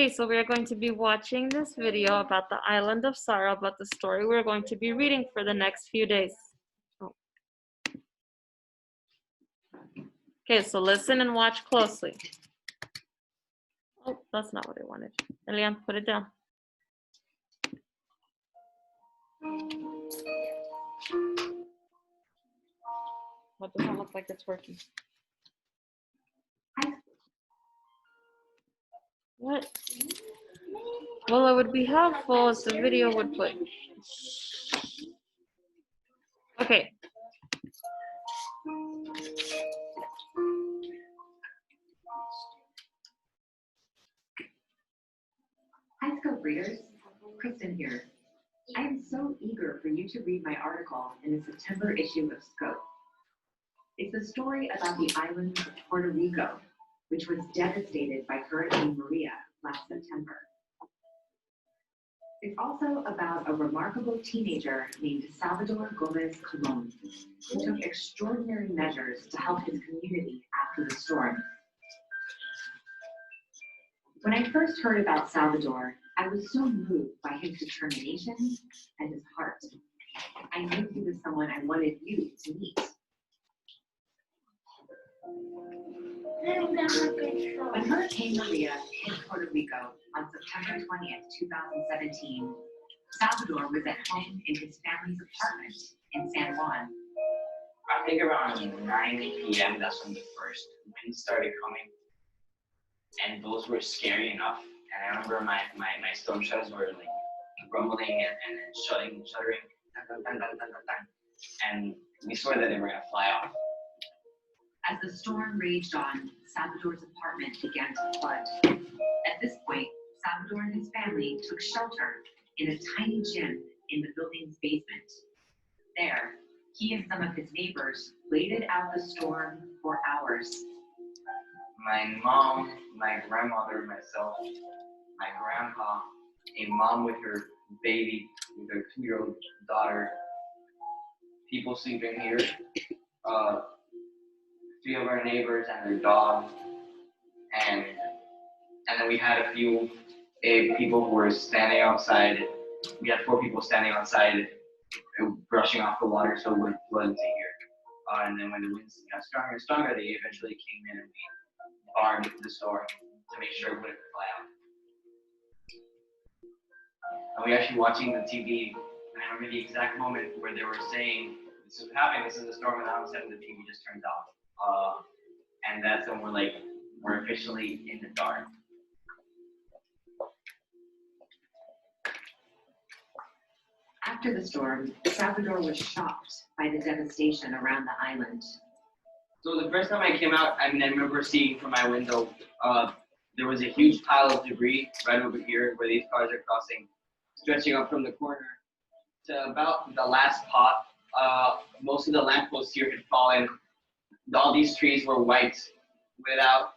Okay, so we are going to be watching this video about the island of Sara, about the story we're going to be reading for the next few days. Oh. Okay, so listen and watch closely. Oh, that's not what I wanted. Elian, put it down. What doesn't look like it's working? What? Well, it would be helpful if the video would play. Okay. Hi, Scope readers. Kristen here. I am so eager for you to read my article in the September issue of Scope. It's a story about the island of Puerto Rico, which was devastated by Hurricane Maria last September. It's also about a remarkable teenager named Salvador Gomez Colon, who took extraordinary measures to help his community after the storm. When I first heard about Salvador, I was so moved by his determination and his heart. I knew he was someone I wanted you to meet. When Hurricane Maria hit Puerto Rico on September 20th, 2017, Salvador was at home in his family's apartment in San Juan. I think around 9 p.m. that's when the first winds started coming. And those were scary enough. And I remember my storm shutters were like rumbling and shuddering. Dun, dun, dun, dun, dun, dun. And we swore that they were gonna fly off. As the storm raged on, Salvador's apartment began to flood. At this point, Salvador and his family took shelter in a tiny gym in the building's basement. There, he and some of his neighbors waited out the storm for hours. My mom, my grandmother, myself, my grandpa, a mom with her baby, with her 2-year-old daughter, people sleeping here, 3 of our neighbors and their dog, and then we had a few people who were standing outside. We had 4 people standing outside, brushing off the water so it wouldn't flood into here. And then when the winds got stronger and stronger, they eventually came in and we barred the storm to make sure it wouldn't fly out. And we were actually watching the TV, and I remember the exact moment where they were saying, "This is happening, this is a storm," and all of a sudden the TV just turned off. And that's when we're officially in the dark. After the storm, Salvador was shocked by the devastation around the island. So the first time I came out, I remember seeing from my window, there was a huge pile of debris right over here where these cars are crossing, stretching up from the corner to about the last pot. Most of the lampposts here had fallen. All these trees were wiped without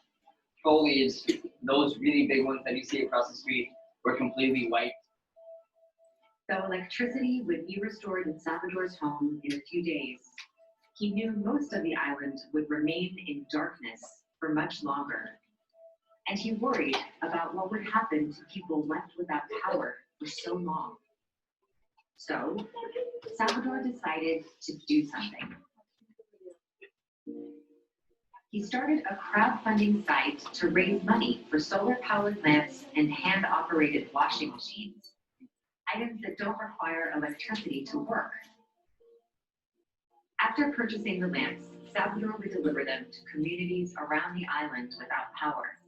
foliage. Those really big ones that you see across the street were completely wiped. Though electricity would be restored in Salvador's home in a few days, he knew most of the island would remain in darkness for much longer. And he worried about what would happen to people left without power for so long. So, Salvador decided to do something. He started a crowdfunding site to raise money for solar-powered lamps and hand-operated washing machines, items that don't require electricity to work. After purchasing the lamps, Salvador would deliver them to communities around the island without power.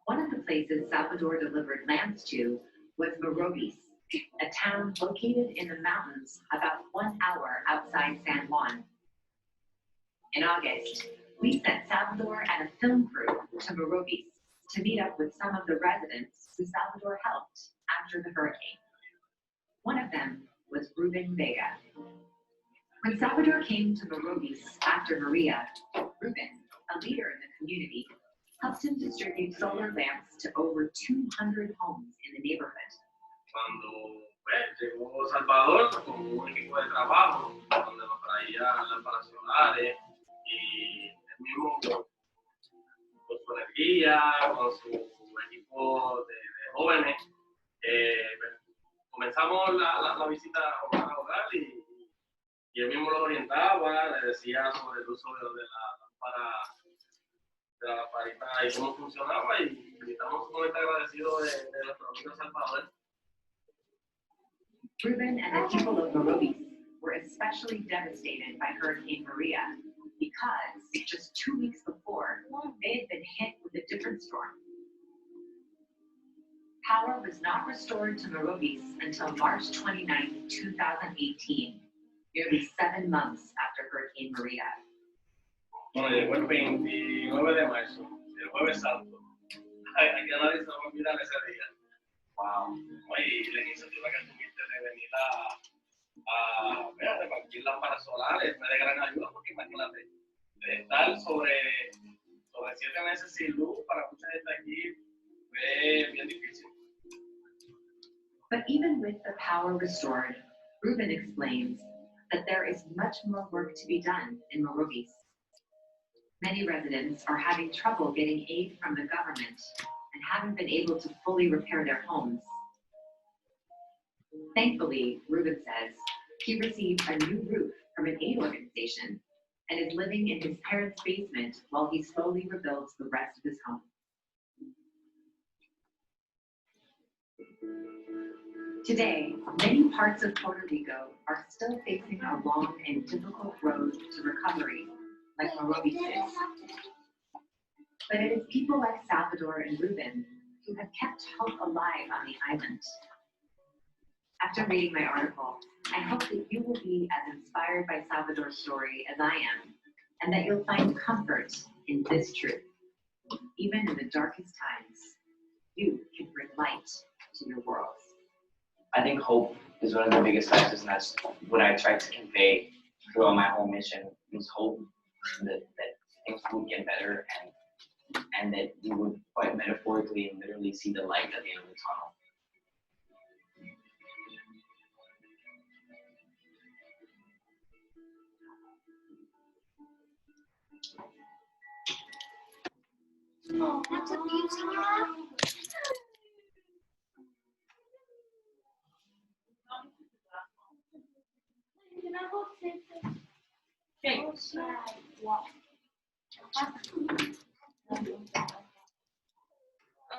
One of the places Salvador delivered lamps to was Morobis, a town located in the mountains about 1 hour outside San Juan. In August, we sent Salvador and a film crew to Morobis to meet up with some of the residents who Salvador helped after the hurricane. One of them was Ruben Vega. When Salvador came to Morobis after Maria, Ruben, a leader in the community, helped him distribute solar lamps to over 200 homes in the neighborhood. Cuando llegó Salvador con un equipo de trabajo donde nos traía lámparas solares y el mismo con su energía, con su grupo de jóvenes. Comenzamos la visita hogar a hogar y él mismo los orientaba, les decía sobre el uso de la lámpara, de la lamparita y cómo funcionaba, y estamos sumamente agradecidos de nuestro amigo Salvador. Ruben and the people of Morobis were especially devastated by Hurricane Maria because just 2 weeks before, they had been hit with a different storm. Power was not restored to Morobis until March 29, 2018, nearly 7 months after Hurricane Maria. Bueno, llegó el 29 de marzo, el jueves santo. Ay, aquí a nadie se va a olvidar ese día. Wow. Y la iniciativa que tuviste de venir a repartir lámparas solares fue de gran ayuda, porque imagínate, de estar sobre 7 meses sin luz para mucha gente aquí fue bien difícil. But even with the power restored, Ruben explains that there is much more work to be done in Morobis. Many residents are having trouble getting aid from the government and haven't been able to fully repair their homes. Thankfully, Ruben says, he received a new roof from an aid organization and is living in his parents' basement while he slowly rebuilds the rest of his home. Today, many parts of Puerto Rico are still facing a long and difficult road to recovery, like Morobis is. But it is people like Salvador and Ruben who have kept hope alive on the island. After reading my article, I hope that you will be as inspired by Salvador's story as I am, and that you'll find comfort in this truth. Even in the darkest times, you can bring light to your world. I think hope is one of the biggest factors, and that's what I tried to convey throughout my whole mission, is hope that things would get better, and that you would, quite metaphorically and literally, see the light at the end of the tunnel. Oh, that's abusing your mom.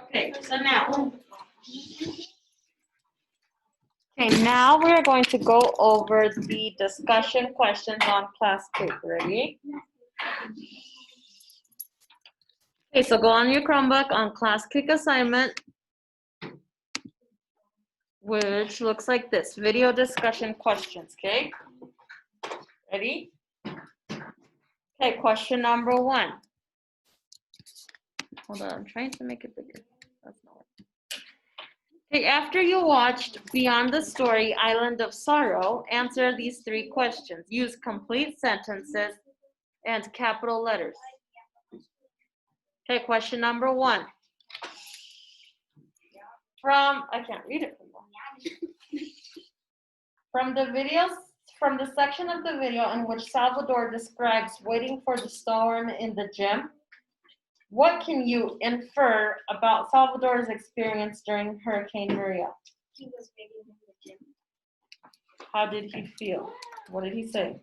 Okay, so now. Okay, now we're going to go over the discussion questions on class group. Ready? Okay, so go on your Chromebook on class Click assignment, which looks like this, video discussion questions, okay? Ready? Okay, question number 1. Hold on, I'm trying to make it bigger. That's not working. Okay, after you watched Beyond the Story, Island of Sorrow, answer these 3 questions. Use complete sentences and capital letters. Okay, question number 1. I can't read it from there. From the section of the video in which Salvador describes waiting for the storm in the gym, what can you infer about Salvador's experience during Hurricane Maria? He was waiting in the gym. How did he feel? What did he say?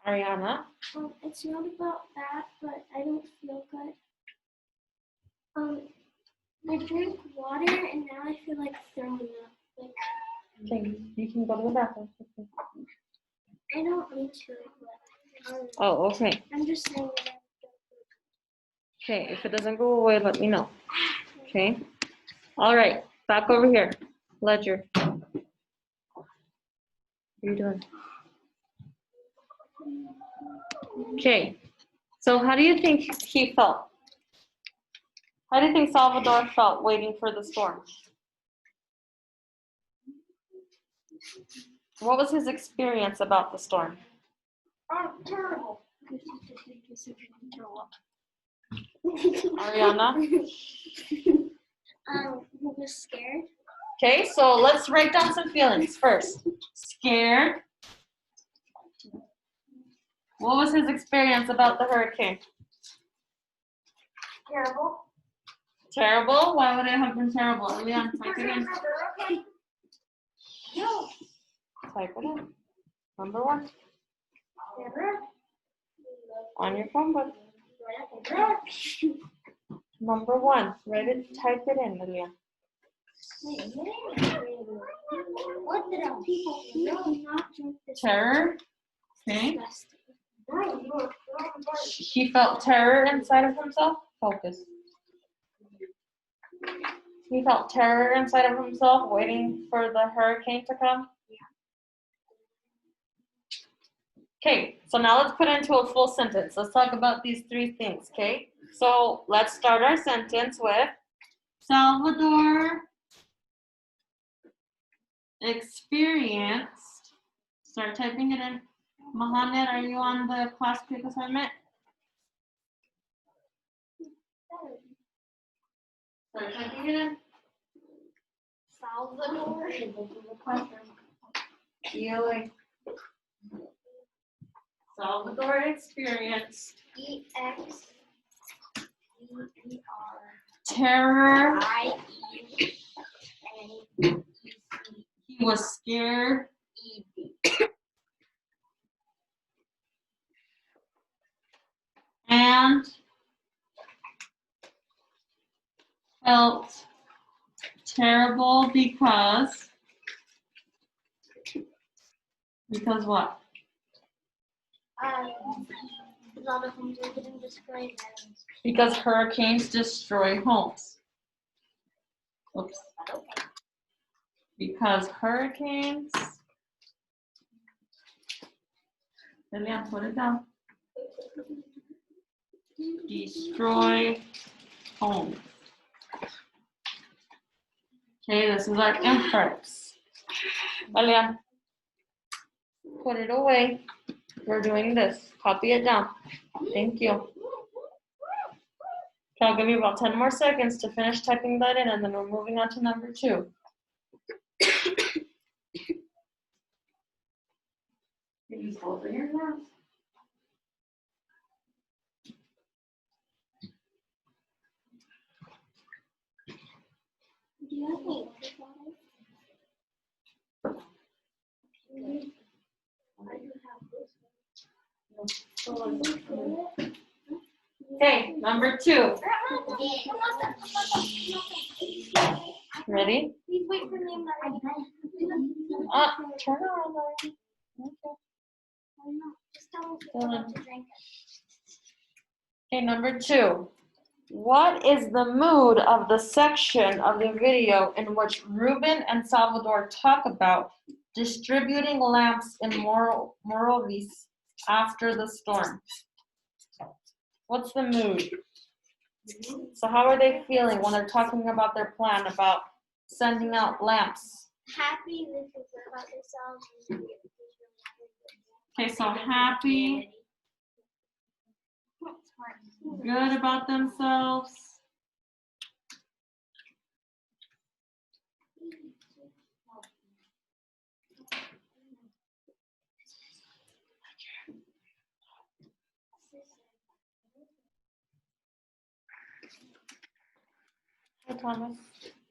Ariana? It's not about that, but I don't feel good. I drank water and now I feel like throwing up. Okay, you can go to the bathroom. Okay. I don't need to, but Oh, okay. I'm just saying that. Okay, if it doesn't go away, let me know. Okay. All right, back over here. Ledger. What are you doing? Okay, so how do you think he felt? How do you think Salvador felt waiting for the storm? What was his experience about the storm? Terrible. Ariana? He was scared. Okay, so let's write down some feelings first. Scared. What was his experience about the hurricane? Terrible. Terrible? Why would it have been terrible? Leon, type it in. No. Type it in. Number 1. Never. On your phone book. Number 1. Write it, type it in, Leon. Wait a minute. What did people not drink this? Terror. Okay. Disgusting. He felt terror inside of himself. Focus. He felt terror inside of himself, waiting for the hurricane to come. Okay, so now let's put it into a full sentence. Let's talk about these 3 things, okay? So let's start our sentence with Salvador experienced. Start typing it in. Mohammed, are you on the class quick assignment? Start typing it in. Salvador. ELA. Salvador experienced EXPER. terror. IENEC. He was scared. And felt terrible because what? A lot of homes are getting destroyed. Because hurricanes destroy homes. Oops. Because hurricanes. Lilian, put it down. Destroy homes. Okay, this is our inference. Lilian, put it away. We're doing this. Copy it down. Thank you. Okay, I'll give you about 10 more seconds to finish typing that in, and then we're moving on to number 2. Please open your mouth. Do you have any Okay, number 2. Ready? Please wait for me. Turn around. Okay. Just tell me if you want to drink it. Okay, number 2. What is the mood of the section of the video in which Ruben and Salvador talk about distributing lamps in Morovis after the storm? What's the mood? So how are they feeling when they're talking about their plan about sending out lamps? Happy, they feel good about themselves. Okay, so happy, good about themselves. Hi, Thomas.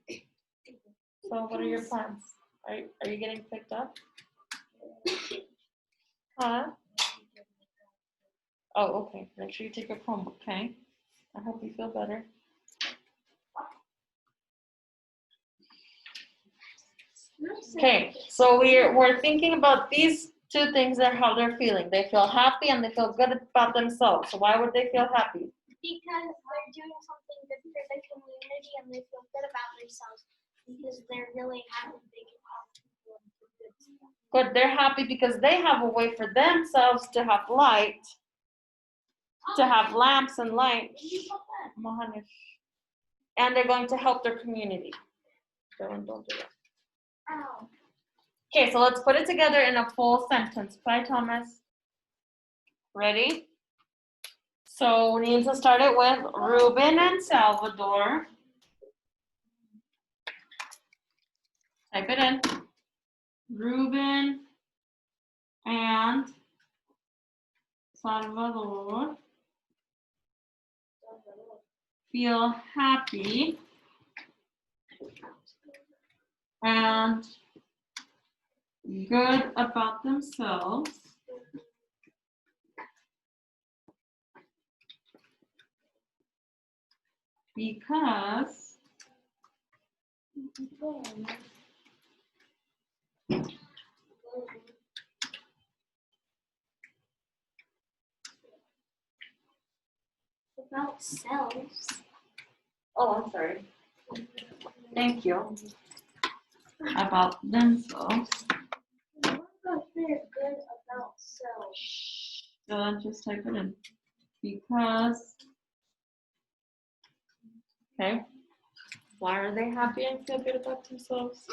So what are your plans? Are you getting picked up? Huh? Oh, okay. Make sure you take your Chromebook, okay? I hope you feel better. Okay, so we're thinking about these 2 things are how they're feeling. They feel happy and they feel good about themselves. So why would they feel happy? Because they're doing something good for the community and they feel good about themselves because they're really happy they can help people and do good stuff. Good, they're happy because they have a way for themselves to have light, to have lamps and light. And they're going to help their community. Don't do that. Ow. Okay, so let's put it together in a full sentence. Bye, Thomas. Ready? So we need to start it with Ruben and Salvador. Type it in. Ruben and Salvador feel happy and good about themselves because About selves. oh, I'm sorry. Thank you. About themselves. What about they're good about selves? So just type it in. Because, okay. Why are they happy and feel good about themselves?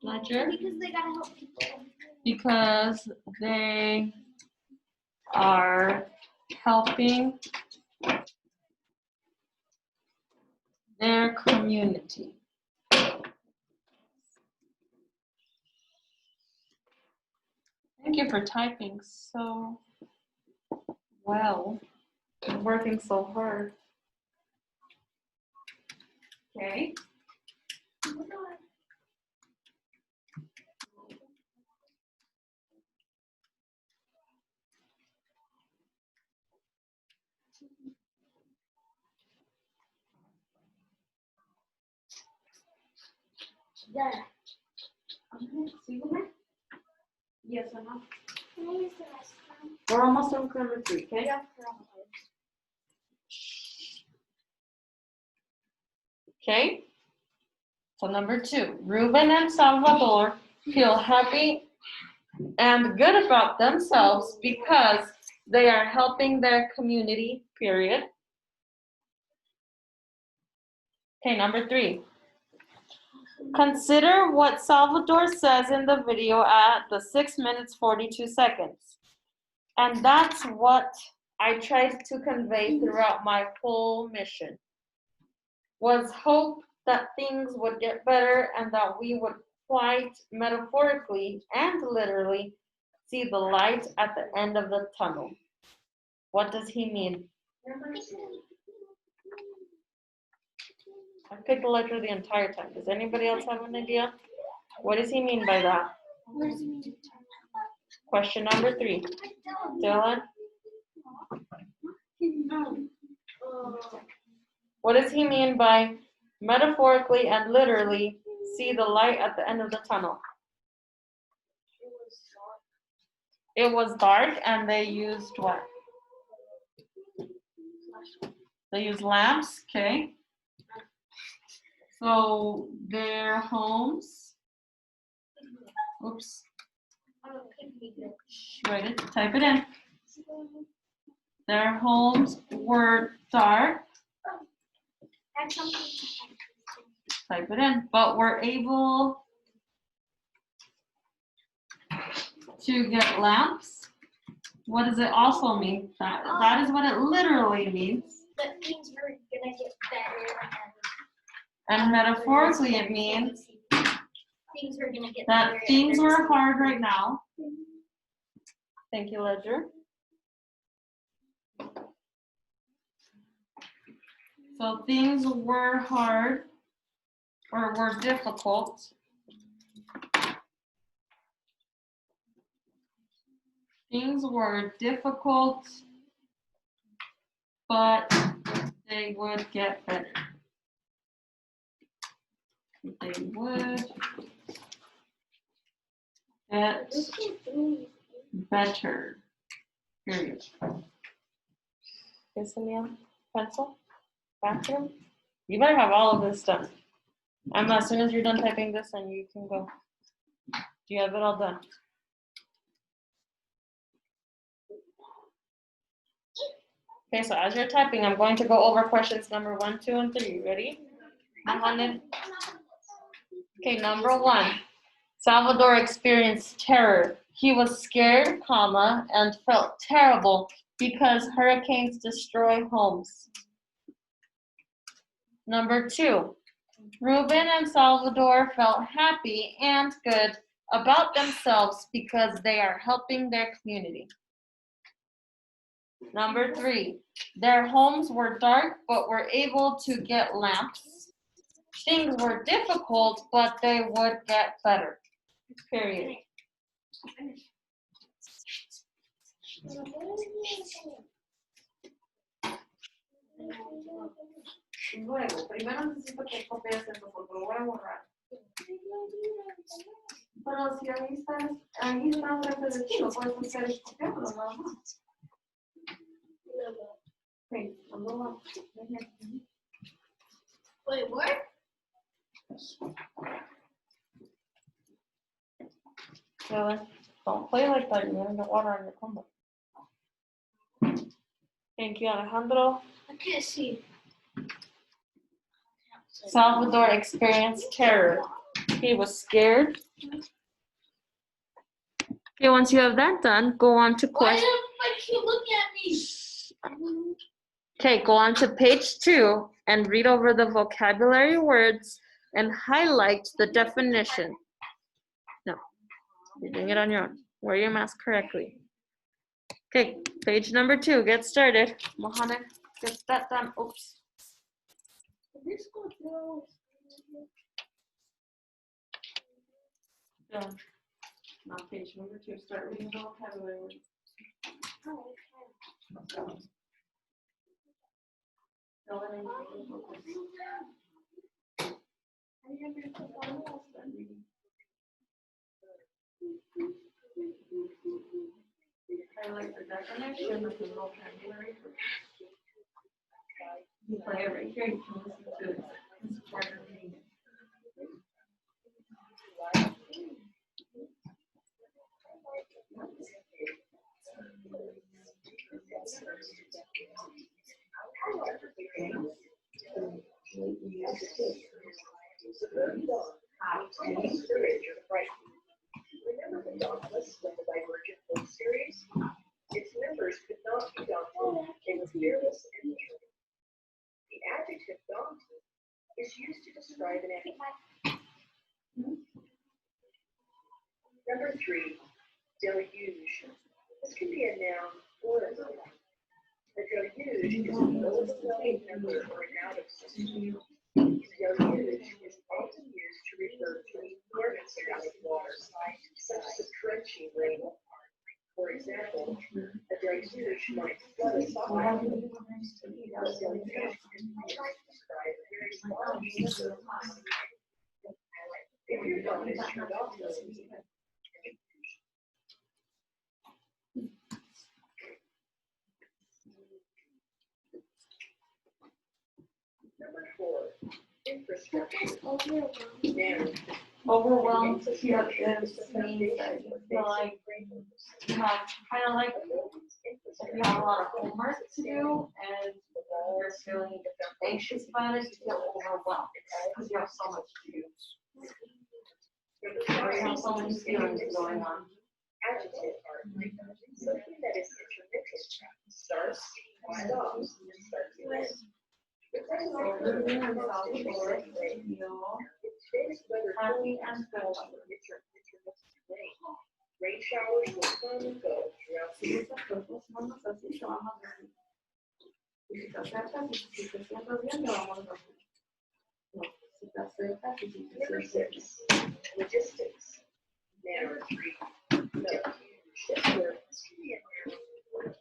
Ledger? Because they gotta help people. Because they are helping their community. Thank you for typing so well and working so hard. Okay. There. Yes, I know. Can I use the restroom? We're almost on number 3, okay? Yeah, probably. Okay. So number 2, Ruben and Salvador feel happy and good about themselves because they are helping their community, period. Okay, number 3. Consider what Salvador says in the video at the 6 minutes 42 seconds. And that's what I tried to convey throughout my whole mission. Was hope that things would get better and that we would quite metaphorically and literally see the light at the end of the tunnel. What does he mean? I picked the letter the entire time. Does anybody else have an idea? What does he mean by that? Question number 3. Dylan, what does he mean by metaphorically and literally see the light at the end of the tunnel? It was dark and they used what? They used lamps, okay. So their homes, oops, write it, type it in. Their homes were dark, type it in, but were able to get lamps. What does it also mean? That is what it literally means. That things were gonna get better And metaphorically it means things were gonna get that better. things were hard right now. Thank you, Ledger. So things were hard or were difficult. Things were difficult, but they would get better. They would get better. Period. Okay, Samia, pencil, bathroom. You better have all of this done. Emma, as soon as you're done typing this, and you can go. Do you have it all done? Okay, so as you're typing, I'm going to go over questions number 1, 2, and 3. Ready? Okay, number 1. Salvador experienced terror. He was scared, comma, and felt terrible because hurricanes destroy homes. Number 2. Ruben and Salvador felt happy and good about themselves because they are helping their community. Number 3, their homes were dark but were able to get lamps. Things were difficult, but they would get better. Period. Luego, primero necesito que copies esto porque lo voy a borrar. Pero si ahí está frente de ti, lo puedes hacer y copiarlo nada más. Okay, number 1. Wait, what? Really? Don't play like that. You're gonna get water on your Chromebook. Thank you, Alejandro. I can't see. Salvador experienced terror. He was scared. Okay, once you have that done, go on to Why question. does everybody keep looking at me? Okay, go on to page 2 and read over the vocabulary words and highlight the definition. No, you're doing it on your own. Wear your mask correctly. Okay, page number 2, get started. Mohammed, get that done. Oops. This go through. Done. Now page number 2, start reading the vocabulary words. Oh, okay. Go in and read the vocabulary. I never took one of them. Highlight the definition of the vocabulary. You play it right here, you can listen to it. It's part of reading it. Remember the Dauntless from the Divergent book series? Its members could not be daunted. They were fearless and determined. The adjective daunted is used to describe an animal. Number 3, deluge. This can be a noun or a verb. The deluge is an overwhelming number or an out of system. Deluge is often used to refer to enormous amounts of water, such as a drenching rain. For example, a deluge might flood a soccer field. A deluge is used to describe a very large number of times. If your dog is turned off, Number 4, infrastructure. Noun. Overwhelmed here is means that you feel like you have kind of like if you have a lot of homework to do and you're feeling anxious about it, you feel overwhelmed because you have so much to do. Or you have so many feelings going on. Adjective part. Something that is intermittent. Starts, stops, and starts again. Over there in South Shore, you know, Today's weather happy and full. rain. Rain showers will come and go throughout the Si year. esas cosas no nos así, te vamos a decir. Y si te acercas y si te sientes bien, te vamos a decir. No, si te acercas y si te Number sientes 6, logistics. Number 3, no. This word can be a noun or a verb.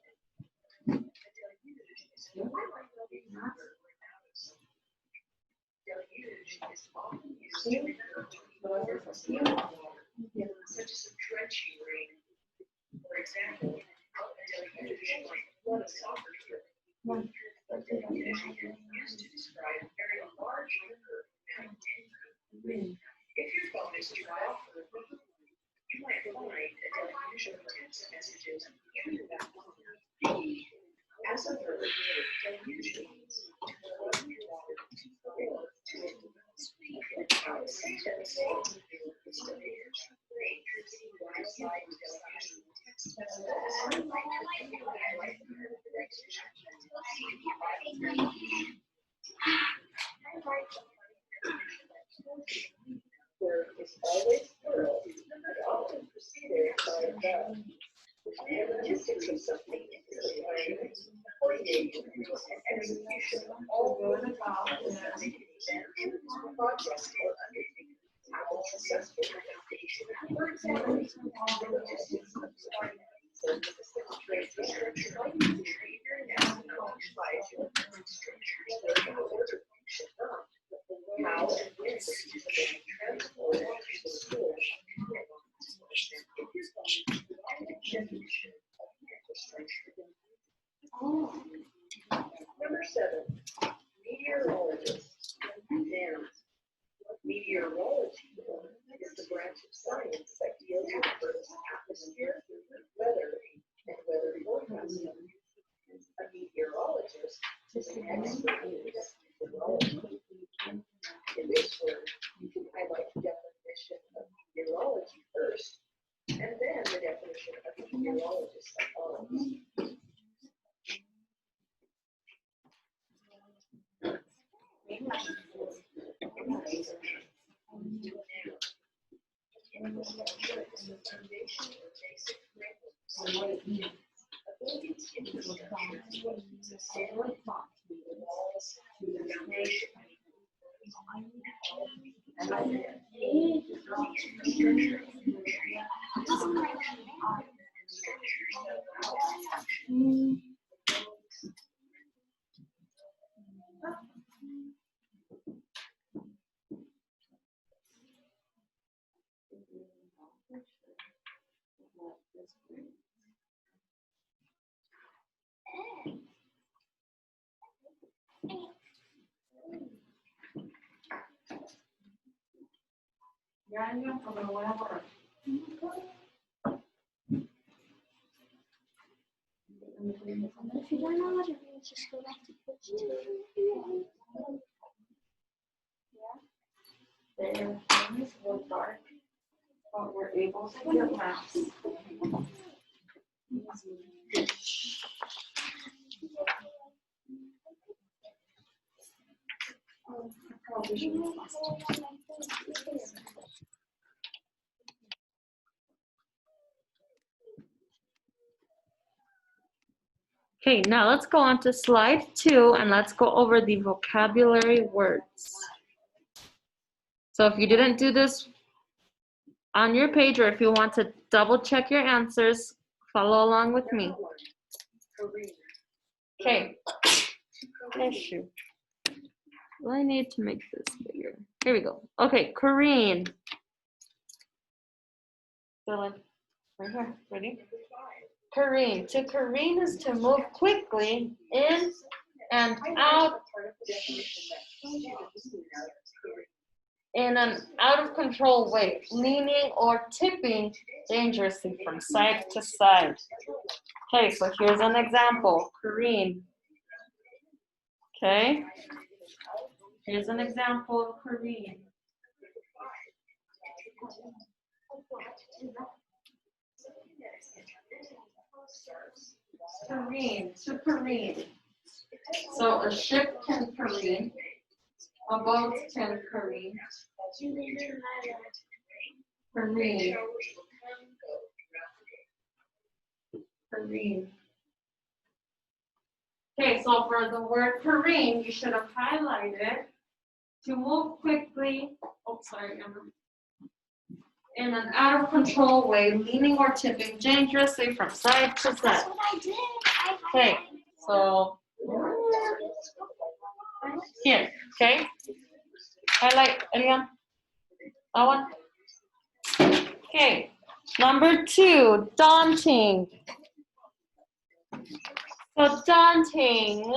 A deluge is an overwhelming number or an out of something. Deluge is often used to refer to enormous amounts of water, such as a drenching rain. For example, a deluge might flood a soccer field. A deluge is used to describe a very large number of rain. If your phone is turned off for a week, you might find a deluge of text messages even without phone. As a verb, deluge means to flood water or to a sentence is to rain alongside deluge text messages. Highlight the verb Verb is always plural, but often preceded by a verb. The logistics of something is defined execution of all projects or undertakings how successful the foundation. For example, the logistics of starting infrastructure like behavior and knowledge structures that are order function how and when bridges are being transported to the school. Definition of infrastructure. Number 7, meteorologists. Nouns. Meteorology is the branch of science that deals with Earth's atmosphere, weather, and weather forecasting. A meteorologist is an expert in meteorology. In this word, you can highlight the definition of meteorology first, and then the definition of a meteorologist that follows. Infrastructure is the foundation or basic framework. A building's infrastructure is what keeps it standing, the walls, the foundation. Ya, pero lo voy a borrar. If you don't know what it means, just go back to page 2. Their things were dark, but we're able to get maps. Okay, now let's go on to slide 2 and let's go over the vocabulary words. So if you didn't do this on your page, or if you want to double check your answers, follow along with me. Okay. Issue. Well, I need to make this bigger. Here we go. Okay, careen. Dylan, right here. Ready? Careen. To careen is to move quickly in and out in an out of control way, leaning or tipping dangerously from side to side. Okay, so here's an example. Careen. Okay. Here's an example of careen. Careen, to careen. So a ship can careen, a boat can careen. Careen. Careen. Okay, so for the word careen, you should have highlighted to move quickly. Oh, sorry, Emma. In an out of control way, leaning or tipping dangerously from side to side. That's what I did. Okay, so here, okay? Highlight, Elian. That one. Okay, number 2, daunting. So daunting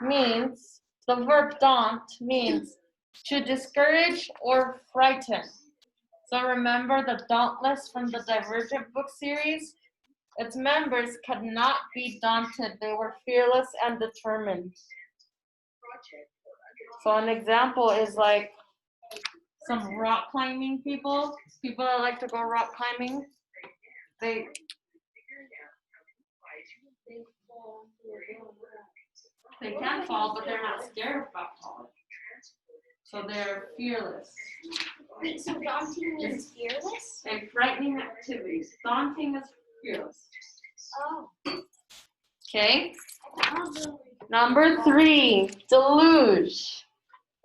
means, the verb daunt means to discourage or frighten. So remember the Dauntless from the Divergent book series? Its members could not be daunted. They were fearless and determined. So an example is like some rock climbing people that like to go rock climbing. They can fall, but they're not scared about falling. So they're fearless. Wait, so daunting means fearless? And frightening activities. Daunting is fearless. Oh. Okay? Number 3, deluge.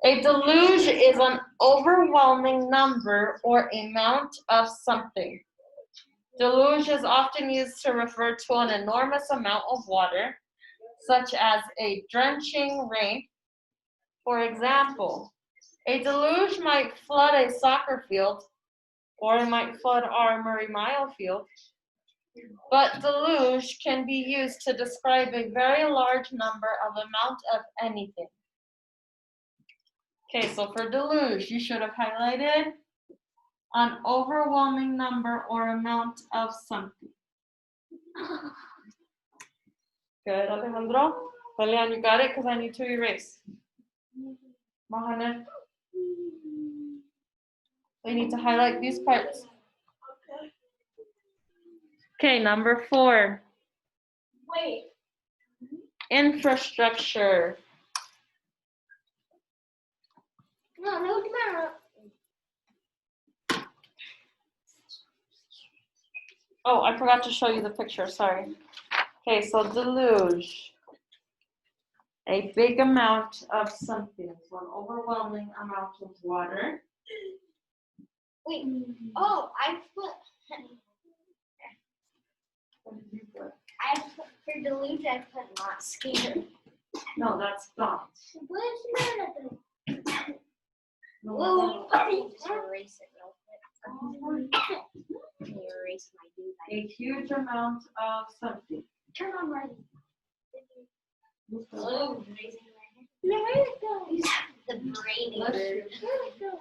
A deluge is an overwhelming number or amount of something. Deluge is often used to refer to an enormous amount of water, such as a drenching rain. For example, a deluge might flood a soccer field, or it might flood our Murray Mile field. But deluge can be used to describe a very large number of amount of anything. Okay, so for deluge, you should have highlighted an overwhelming number or amount of something. Good, Alejandro. Julian, you got it? Because I need to erase. Mohamed. We need to highlight these parts. Okay, number 4. Wait. Infrastructure. No, no, no. Oh, I forgot to show you the picture, sorry. Okay, so deluge. A big amount of something, so an overwhelming amount of water. Wait. Oh, I put for deluge. I put not scared. No, that's not. What is that? No, Whoa. that's Just erase it real quick. Let me erase my dude. a huge amount of something. Turn on right. Look at Oh, raising my hand. There it goes. The brainy Bless bird. you. There it goes.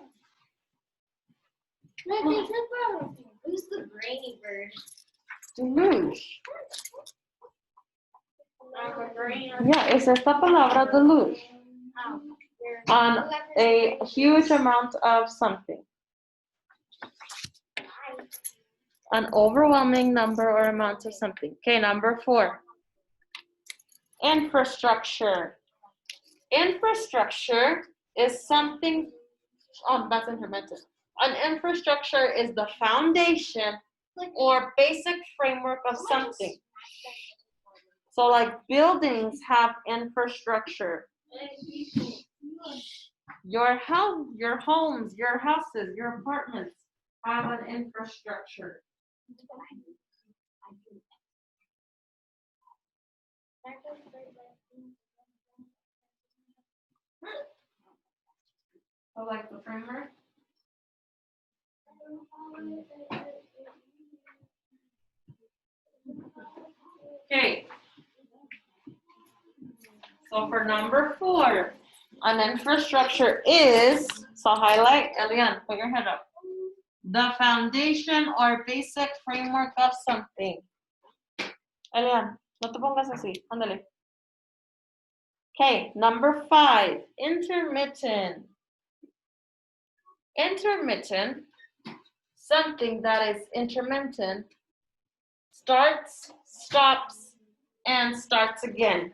Look, it's a bird. Who's the brainy bird? deluge. Brainy. Yeah, es esta palabra deluge. Oh, On a huge amount of something. An overwhelming number or amount of something. Okay, number 4. Infrastructure. Infrastructure is something, that's intermittent. An infrastructure is the foundation or basic framework of something. So like buildings have infrastructure. Your house, your homes, your houses, your apartments have an infrastructure. So like the framework. Okay. So for number 4, an infrastructure is, so highlight, Elian, put your head up. The foundation or basic framework of something. Elian, no te pongas así, ándale. Okay, number 5, intermittent. Intermittent, something that is intermittent, starts, stops, and starts again.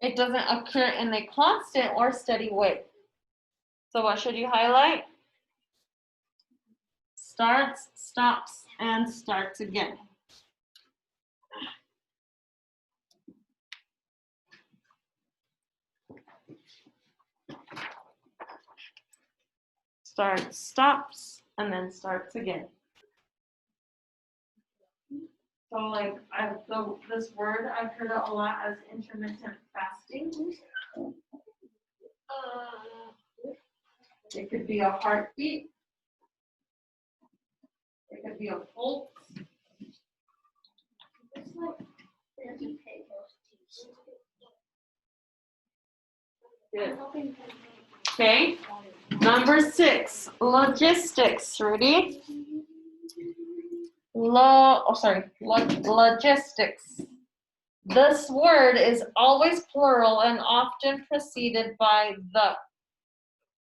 It doesn't occur in a constant or steady way. So what should you highlight? Starts, stops, and starts again. Starts, stops, and then starts again. So like this word, I've heard it a lot as intermittent fasting. It could be a heartbeat. It could be a pulse. Good. Okay. Number 6, logistics. Ready? Logistics. This word is always plural and often preceded by the.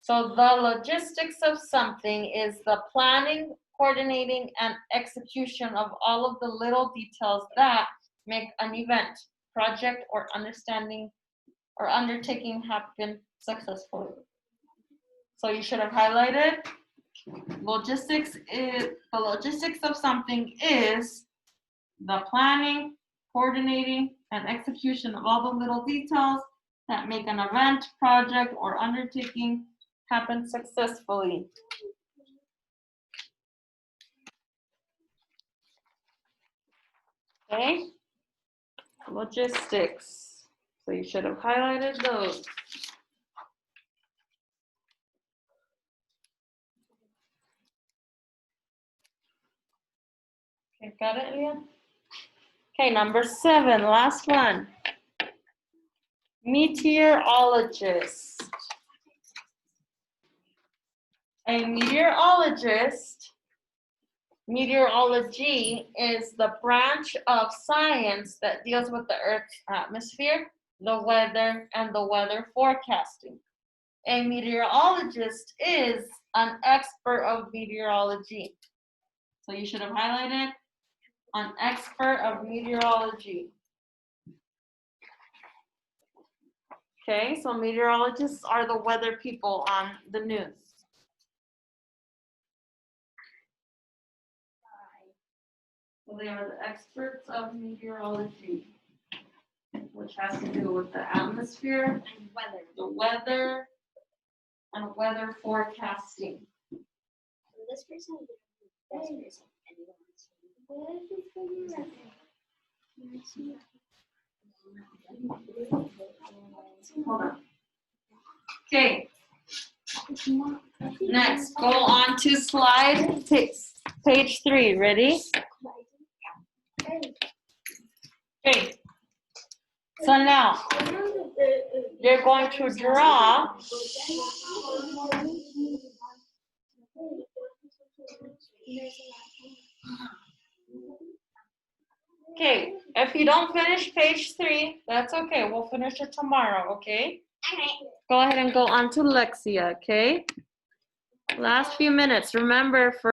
So the logistics of something is the planning, coordinating, and execution of all of the little details that make an event, project, or understanding or undertaking happen successfully. So you should have highlighted the logistics of something is the planning, coordinating, and execution of all the little details that make an event, project, or undertaking happen successfully. Okay? Logistics. So you should have highlighted those. Okay, got it, Leah? Okay, number 7, last one. Meteorologist. A meteorologist, meteorology is the branch of science that deals with the Earth's atmosphere, the weather, and the weather forecasting. A meteorologist is an expert of meteorology. So you should have highlighted an expert of meteorology. Okay, so meteorologists are the weather people on the news. So they are the experts of meteorology, which has to do with the atmosphere, And weather. the weather, and weather forecasting. So this person is the best person anyone Hold on. Okay, next, go on to slide page 3. Ready? Okay. So now, you're going to draw Okay, if you don't finish page 3, that's okay. We'll finish it tomorrow, okay? Go ahead and go on to Lexia, okay? Last few minutes. Remember, for